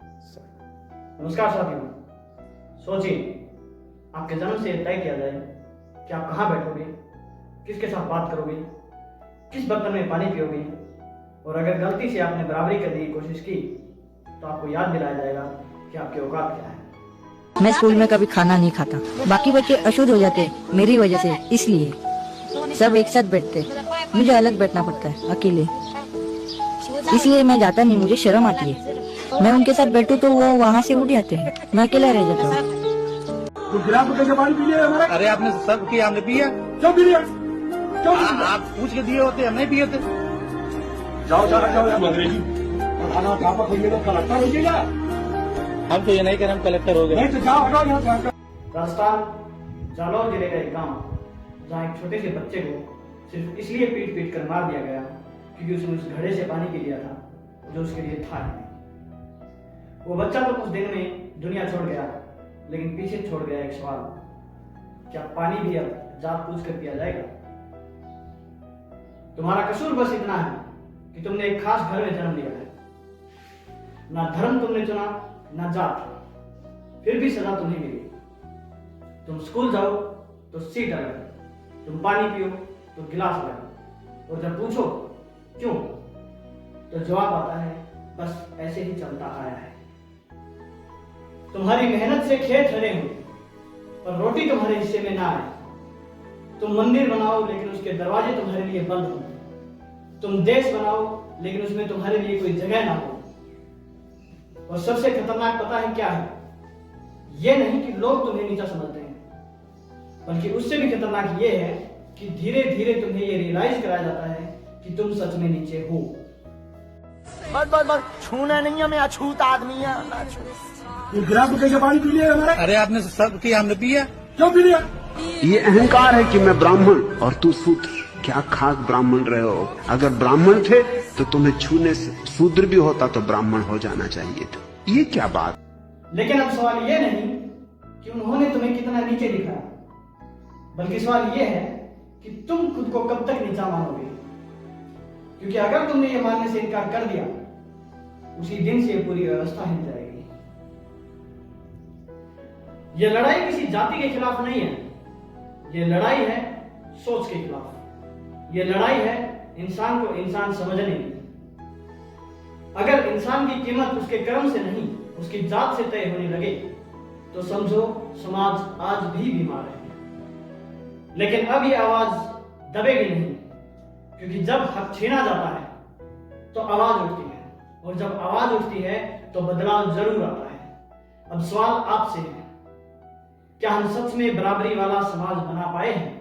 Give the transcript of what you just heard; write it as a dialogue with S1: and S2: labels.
S1: नमस्कार साथियों, सोचिए आपके जन्म से तय किया जाए कि आप कहाँ बैठोगे, किसके साथ बात करोगे, किस बर्तन में पानी पियोगे, और अगर गलती से आपने बराबरी करने की कोशिश की तो आपको याद दिलाया जाएगा कि आपकी औकात क्या है।
S2: मैं स्कूल में कभी खाना नहीं खाता, बाकी बच्चे अशुद्ध हो जाते मेरी वजह से, इसलिए सब एक साथ बैठते, मुझे अलग बैठना पड़ता है अकेले, इसलिए मैं जाता नहीं, मुझे शर्म आती है। मैं उनके साथ बैठूं तो वो वहाँ से उठ जाते हैं, मैं अकेला रह जाता हूँ।
S3: तो गिलास में कैसे पानी पी लिया हमारा?
S4: अरे आपने सब किया, हमने पिया।
S3: क्यों पी लिया? क्यों पी लिया?
S4: आप पूछ के दिए होते, हम नहीं पिए थे।
S3: जाओ यार अंग्रेजी और खाना खापा खाइए तो कलेक्टर हो जाएगा।
S4: हम तो ये नहीं करें, हम कलेक्टर हो गए।
S3: नहीं तो जाओ हटाओ यहाँ से।
S1: राजस्थान जालौर जिले का एक गांव, जहाँ एक छोटे से बच्चे को सिर्फ इसलिए पीट पीट कर मार दिया गया क्योंकि उसने उस घड़े से पानी पी लिया था जो उसके लिए था ही नहीं। वो बच्चा तो कुछ दिन में दुनिया छोड़ गया, लेकिन पीछे छोड़ गया एक सवाल, क्या पानी भी अब जात पूछ कर पिया जाएगा? तुम्हारा कसूर बस इतना है कि तुमने एक खास घर में जन्म लिया है। ना धर्म तुमने चुना, ना जात, फिर भी सजा तुम्हें मिली। तुम स्कूल जाओ तो सीट अलग, तुम पानी पियो तो गिलास अलग, और जब पूछो क्यों तो जवाब आता है बस ऐसे ही चलता आया है। तुम्हारी मेहनत से खेत हरे हो पर रोटी तुम्हारे हिस्से में ना आए। तुम मंदिर बनाओ लेकिन उसके दरवाजे तुम्हारे लिए बंद हो। तुम देश बनाओ लेकिन उसमें तुम्हारे लिए कोई जगह ना हो। और सबसे खतरनाक पता है क्या है? यह नहीं कि लोग तुम्हें नीचा समझते हैं, बल्कि उससे भी खतरनाक यह है कि धीरे धीरे तुम्हें यह रियलाइज कराया जाता है कि तुम सच में नीचे हो।
S5: बस छूना नहीं है, मैं अछूत आदमी है।
S3: ये गिलास में कैसे पानी पी लिया हमारा?
S4: अरे आपने सब किया, हमने पिया।
S3: क्यों पी लिया?
S6: ये अहंकार है कि मैं ब्राह्मण और तू शूद्र। क्या खास ब्राह्मण रहे हो? अगर ब्राह्मण थे तो तुम्हें छूने से शूद्र भी होता तो ब्राह्मण हो जाना चाहिए था। ये क्या बात?
S1: लेकिन अब सवाल यह नहीं कि उन्होंने तुम्हें कितना नीचे दिखाया, बल्कि सवाल यह है कि तुम खुद को कब तक नीचा मानोगे। क्योंकि अगर तुमने ये मानने से इनकार कर दिया, उसी दिन से पूरी व्यवस्था हिल जाएगी। यह लड़ाई किसी जाति के खिलाफ नहीं है, यह लड़ाई है सोच के खिलाफ। यह लड़ाई है इंसान को इंसान समझने की। अगर इंसान की कीमत उसके कर्म से नहीं, उसकी जात से तय होने लगे तो समझो समाज आज भी बीमार है। लेकिन अब यह आवाज दबेगी नहीं, क्योंकि जब हक छीना जाता है तो आवाज उठती है, और जब आवाज उठती है तो बदलाव जरूर आता है। अब सवाल आपसे है, क्या हम सच में बराबरी वाला समाज बना पाए हैं?